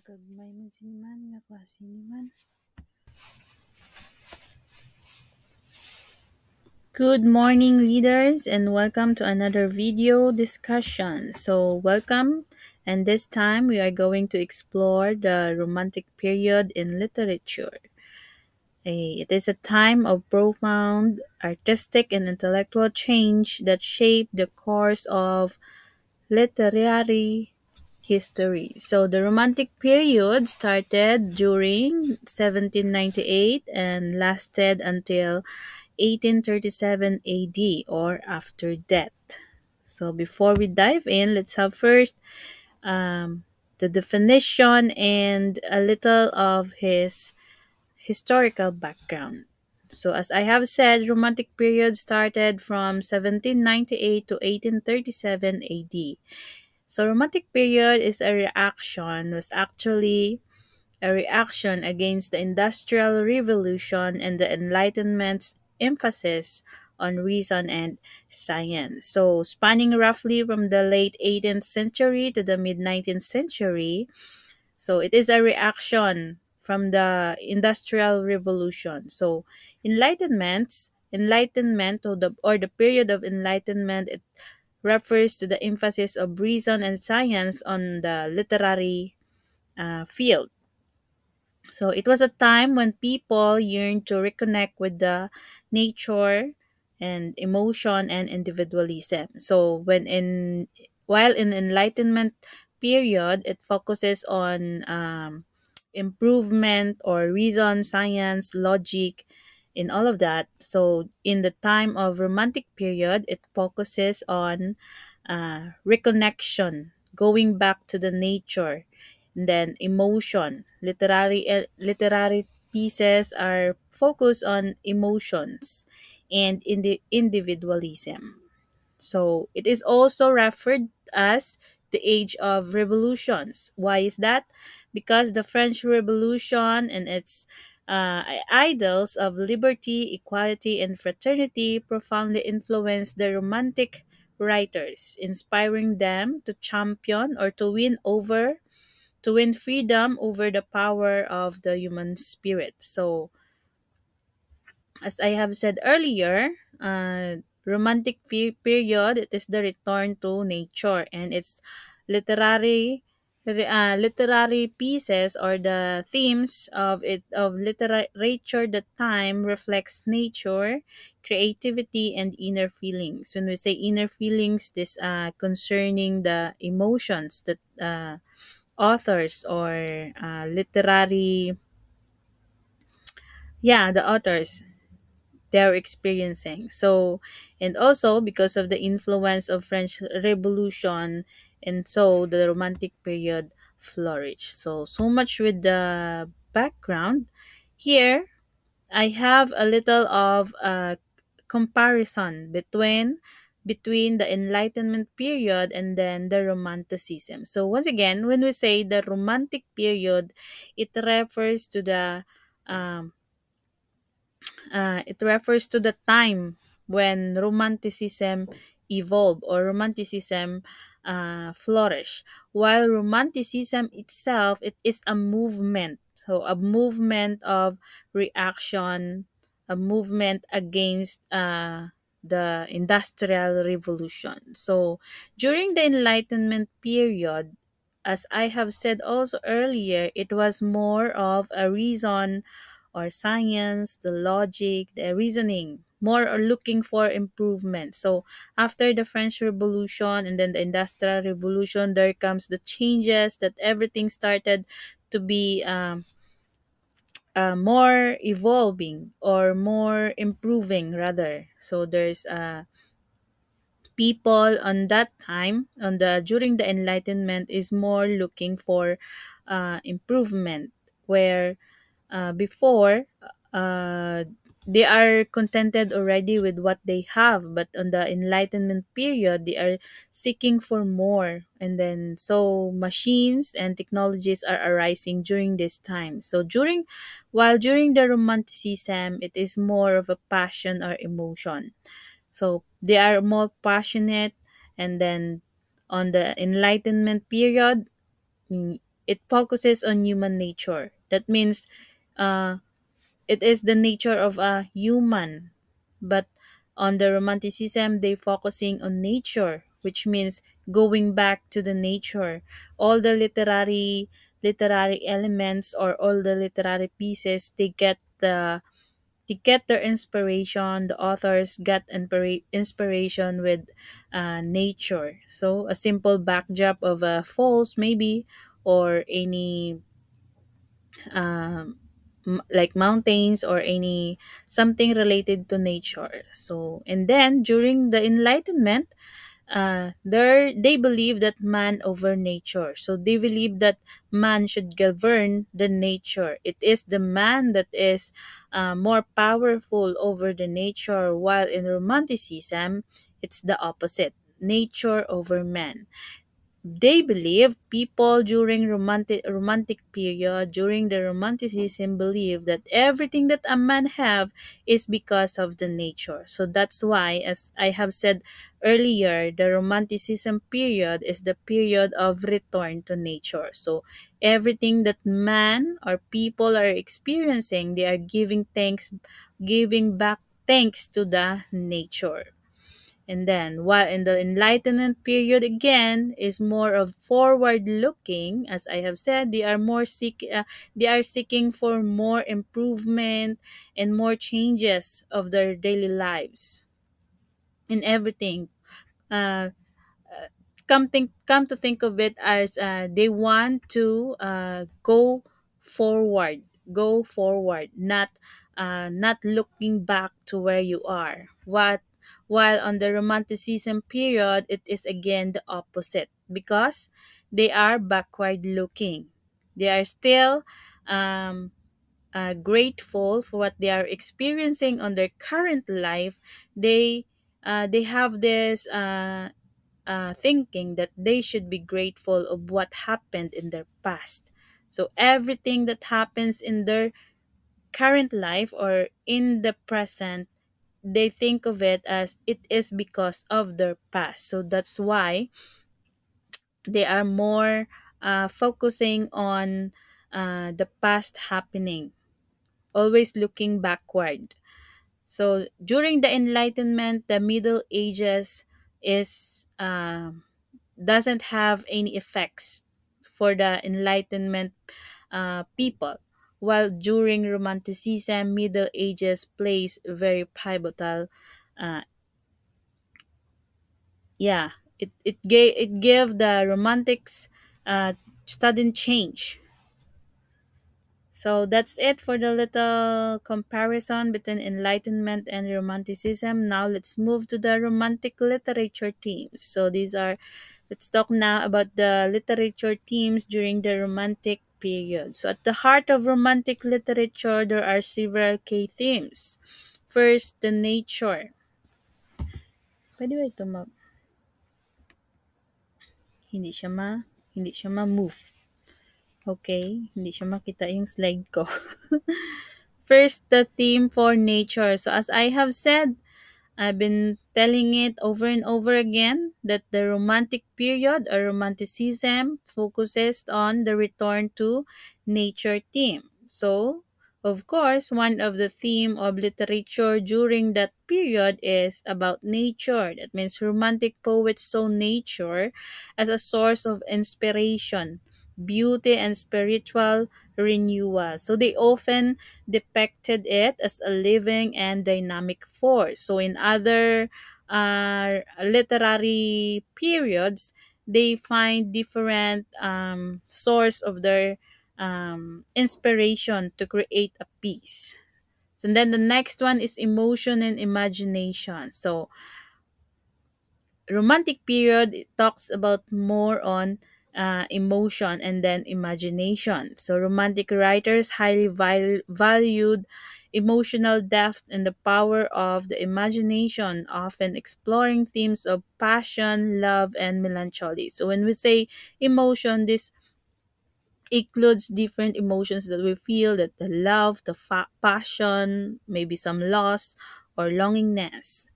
Gagmay man siniman nga klase man. Good morning, leaders, and welcome to another video discussion. So, welcome, and this time we are going to explore the Romantic period in literature. It is a time of profound artistic and intellectual change that shaped the course of literary history. So, the Romantic period started during 1798 and lasted until 1837 AD or after death. So before we dive in, let's have first um, the definition and a little of his historical background. So as I have said, Romantic period started from 1798 to 1837 AD. So Romantic period is a reaction, was actually a reaction against the Industrial Revolution and the Enlightenment's emphasis on reason and science. So, spanning roughly from the late 18th century to the mid 19th century, so it is a reaction from the Industrial Revolution. So, enlightenment or the period of enlightenment, it refers to the emphasis of reason and science on the literary field. So it was a time when people yearned to reconnect with the nature and emotion and individualism. So while in enlightenment period, it focuses on improvement or reason, science, logic, in all of that. So in the time of romantic period, it focuses on reconnection, going back to the nature, and then emotion. Literary pieces are focused on emotions and in the individualism. So it is also referred as the age of revolutions. Why is that? Because the French Revolution and its ideals of liberty, equality, and fraternity profoundly influenced the Romantic writers, inspiring them to champion or to win freedom over the power of the human spirit. So, as I have said earlier, period, it is the return to nature, and its literary pieces or the themes of literature that time reflects nature, creativity, and inner feelings. When we say inner feelings, this concerning the emotions that authors or literary, yeah, the authors, they're experiencing. So, and also because of the influence of French Revolution, and so the Romantic period flourished. So, so much with the background. Here, I have a little of a comparison between the Enlightenment period and then the Romanticism. So once again, when we say the Romantic period, it refers to the um, time when Romanticism evolved or Romanticism flourished. While Romanticism itself, it is a movement. So a movement of reaction, a movement against the Industrial Revolution. So during the Enlightenment period, as I have said also earlier, it was more of a reason or science, the logic, the reasoning, more or looking for improvement. So after the French Revolution and then the Industrial Revolution, there comes the changes that everything started to be more evolving or more improving rather. So there's people on that time on the during the Enlightenment is more looking for improvement where before, uh, they are contented already with what they have, but on the enlightenment period they are seeking for more, and then so machines and technologies are arising during this time. So during the romanticism, it is more of a passion or emotion, so they are more passionate. And then on the enlightenment period, it focuses on human nature. That means uh, it is the nature of a human. But on the romanticism, they focusing on nature, which means going back to the nature. All the literary elements or all the literary pieces, they get their inspiration. The authors get inspiration with nature. So a simple backdrop of a falls maybe, or any like mountains, or any something related to nature. So and then during the enlightenment, there they believe that man over nature. So they believe that man should govern the nature. It is the man that is more powerful over the nature, while in romanticism it's the opposite, nature over man. They believe people during romantic period, during the romanticism, believe that everything that a man have is because of the nature. So that's why, as I have said earlier, the romanticism period is the period of return to nature. So everything that man or people are experiencing, they are giving back thanks to the nature. And then, while in the Enlightenment period again is more of forward looking, as I have said, they are seeking for more improvement and more changes of their daily lives in everything. Uh, come to think of it, as they want to go forward, not looking back to where you are. While on the romanticism period, it is again the opposite, because they are backward looking. They are still um, grateful for what they are experiencing on their current life. They have this thinking that they should be grateful of what happened in their past. So everything that happens in their current life or in the present, they think of it as it is because of their past. So that's why they are more focusing on the past happening, always looking backward. So during the Enlightenment, the Middle Ages is doesn't have any effects for the Enlightenment people, while during Romanticism, Middle Ages plays very pivotal. Uh, yeah, it gave the Romantics sudden change. So that's it for the little comparison between Enlightenment and Romanticism. Now let's move to the Romantic literature themes. Let's talk now about the literature themes during the Romantic period. So at the heart of Romantic literature, there are several key themes. First, the nature. Pwede ba ito hindi siya hindi siya ma-move. Okay, hindi siya makita yung slide ko. First, the theme for nature. So as I have said, I've been telling it over and over again that the Romantic period or Romanticism focuses on the return to nature theme. So, of course, one of the theme of literature during that period is about nature. That means Romantic poets saw nature as a source of inspiration, beauty, and spiritual renewal. So they often depicted it as a living and dynamic force. So in other literary periods, they find different source of their inspiration to create a piece. So then the next one is emotion and imagination. So romantic period, it talks about more on emotion, and then imagination. So, romantic writers highly valued emotional depth and the power of the imagination, often exploring themes of passion, love, and melancholy. So, when we say emotion, this includes different emotions that we feel, that the love, the passion, maybe some loss or longingness.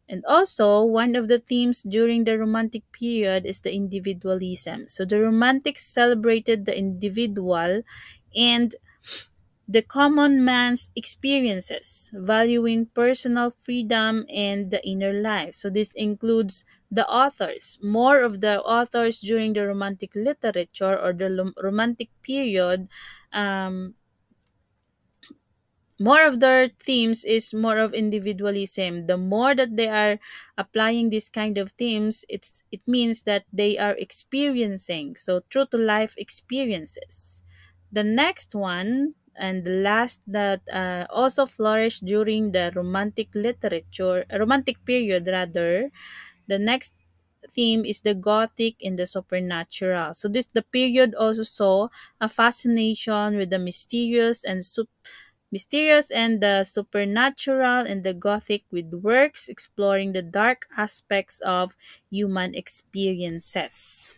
And also, one of the themes during the Romantic period is the individualism. So the Romantics celebrated the individual and the common man's experiences, valuing personal freedom and the inner life. So this includes the authors. More of the authors during the Romantic literature or the Romantic period, um, more of their themes is more of individualism. The more that they are applying this kind of themes, it means that they are experiencing, so true to life experiences. The next one and the last that also flourished during the romantic period rather, the next theme is the Gothic and the supernatural. So this the period also saw a fascination with the mysterious and the supernatural, and the Gothic with works exploring the dark aspects of human experiences.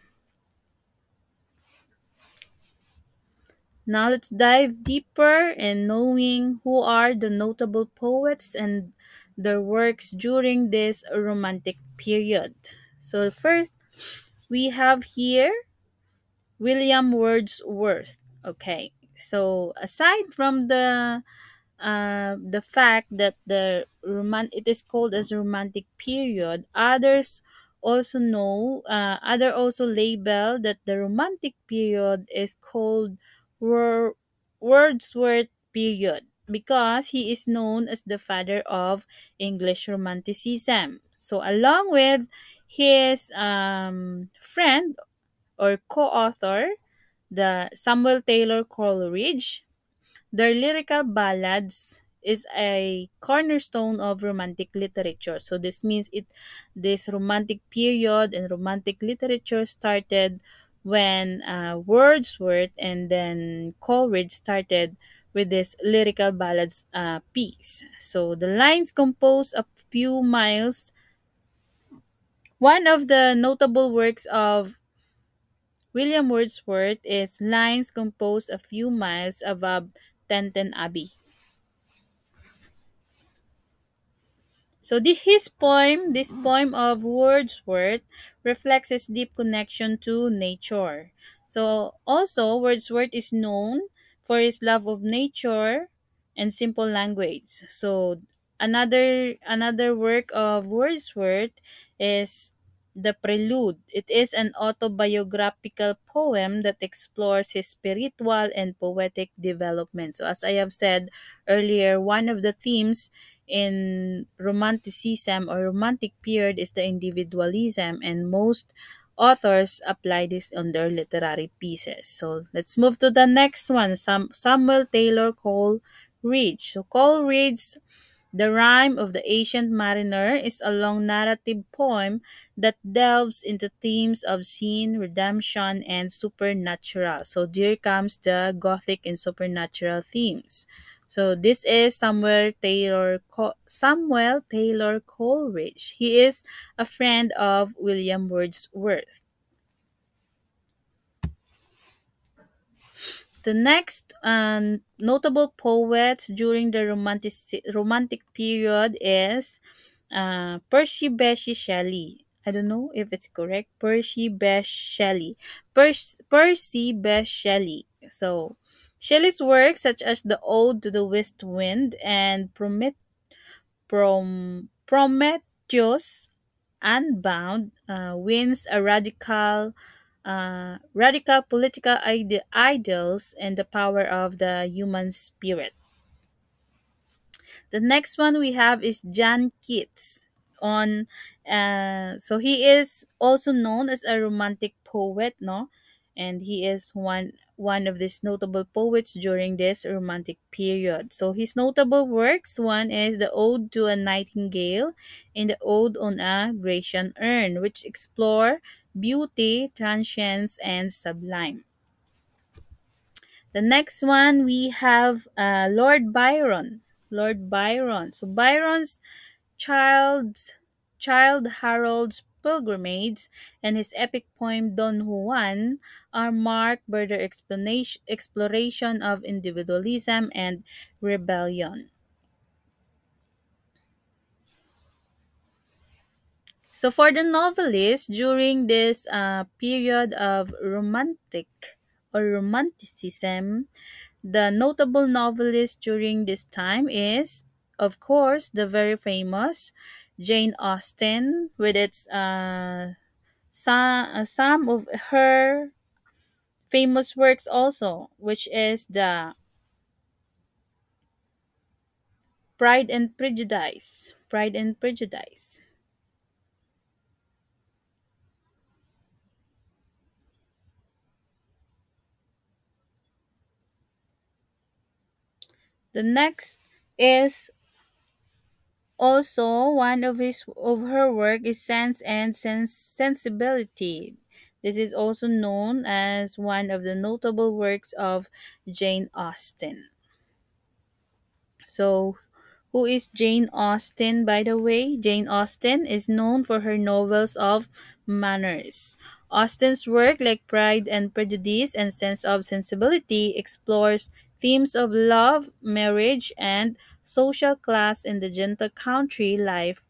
Now let's dive deeper in knowing who are the notable poets and their works during this Romantic period. So first, we have here William Wordsworth. Okay, so aside from the fact that it is called as romantic period, others also other also label that the romantic period is called Wor- Wordsworth period because he is known as the father of English romanticism. So along with his friend or co-author, the Samuel Taylor Coleridge, their lyrical ballads is a cornerstone of romantic literature. So this romantic period and romantic literature started when Wordsworth and then Coleridge started with this lyrical ballads piece. So the lines compose a few miles. One of the notable works of William Wordsworth is lines composed a few miles above Tenten Abbey. So this poem of Wordsworth reflects his deep connection to nature. So also Wordsworth is known for his love of nature and simple language. So another work of Wordsworth is The Prelude. It is an autobiographical poem that explores his spiritual and poetic development. So as I have said earlier, one of the themes in romanticism or romantic period is the individualism, and most authors apply this on their literary pieces. So let's move to the next one, Samuel Taylor Coleridge. So Coleridge, The Rime of the Ancient Mariner, is a long narrative poem that delves into themes of sin, redemption, and supernatural. So here comes the Gothic and supernatural themes. So this is Samuel Taylor Coleridge. He is a friend of William Wordsworth. The next notable poets during the romantic period is Percy Bysshe Shelley. I don't know if it's correct. Percy Bysshe Shelley. Percy Bysshe Shelley. So, Shelley's works such as The Ode to the West Wind and Prometheus Unbound wins a radical political ideals and the power of the human spirit. The next one we have is John Keats. So he is also known as a romantic poet, no, and he is one of these notable poets during this Romantic period. So his notable works, one is the Ode to a Nightingale and the Ode on a Grecian Urn, which explore beauty, transience, and sublime. The next one we have Lord Byron. Lord Byron. So Byron's Child's Child Harold's Pilgrimage and his epic poem Don Juan are marked by their exploration of individualism and rebellion. So for the novelist during this period of romanticism, the notable novelist during this time is, of course, the very famous Jane Austen, with its some of her famous works also, which is the Pride and Prejudice. Pride and Prejudice. The next is also one of her work is Sensibility. This is also known as one of the notable works of Jane Austen. So, who is Jane Austen, by the way? Jane Austen is known for her novels of manners. Austen's work, like Pride and Prejudice and Sense of Sensibility, explores themes of love, marriage, and social class in the gentle country life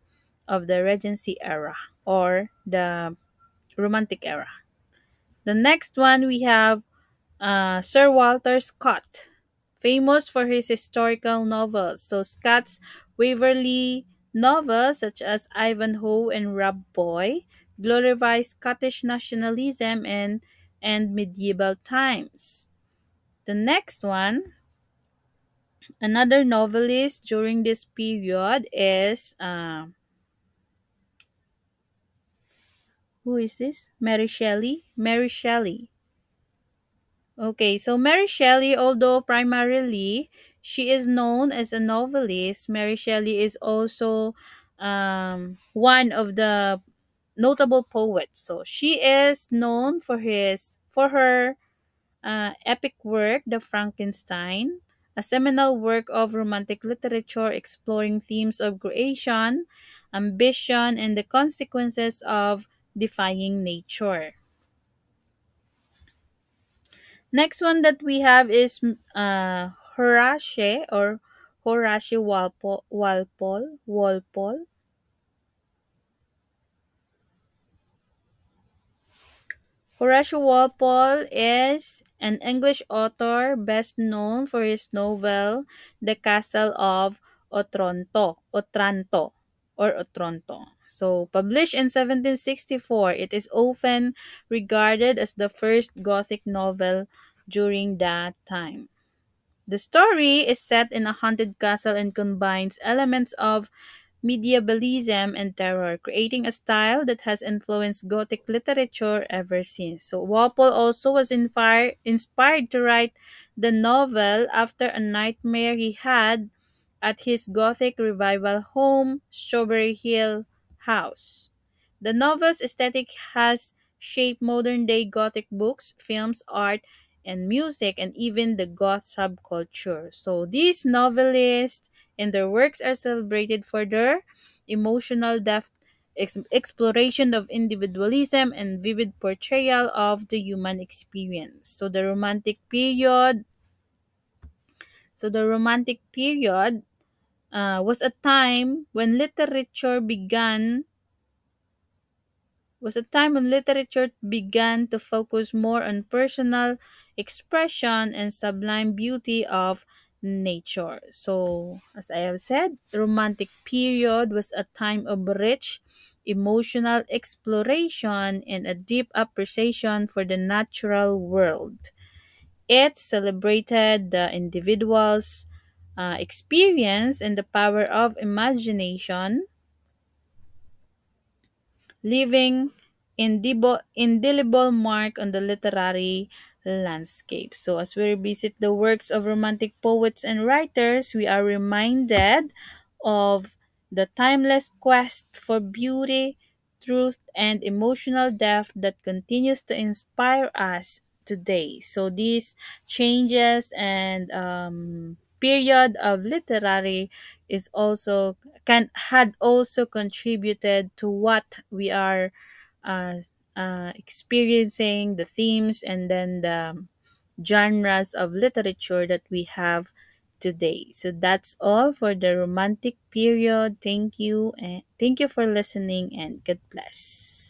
of the Regency era or the Romantic era. The next one we have Sir Walter Scott, famous for his historical novels. So Scott's Waverley novels, such as Ivanhoe and Rob Boy, glorify Scottish nationalism and medieval times. The next one, another novelist during this period is who is this? Mary Shelley. Mary Shelley. Okay, so Mary Shelley, although primarily she is known as a novelist, Mary Shelley is also one of the notable poets. So she is known for her epic work, The Frankenstein, a seminal work of romantic literature exploring themes of creation, ambition, and the consequences of defying nature. Next one that we have is Horace or Horace Walpole. Horace Walpole is an English author best known for his novel The Castle of Otranto. So, published in 1764, it is often regarded as the first Gothic novel during that time. The story is set in a haunted castle and combines elements of medievalism and terror, creating a style that has influenced Gothic literature ever since. So Walpole also was inspired to write the novel after a nightmare he had at his Gothic revival home, Strawberry Hill House. The novel's aesthetic has shaped modern day Gothic books, films, art, and music, and even the Goth subculture. So these novelists and their works are celebrated for their emotional depth, exploration of individualism, and vivid portrayal of the human experience. The Romantic period was a time when literature began to focus more on personal expression and sublime beauty of nature. So, as I have said, the Romantic period was a time of rich emotional exploration and a deep appreciation for the natural world. It celebrated the individual's experience and the power of imagination, leaving indelible mark on the literary landscape. So, as we revisit the works of Romantic poets and writers, we are reminded of the timeless quest for beauty, truth, and emotional depth that continues to inspire us today. So, these changes and period of literary is also can had also contributed to what we are uh, experiencing, the themes and then the genres of literature that we have today. So that's all for the romantic period. Thank you, and thank you for listening, and God bless.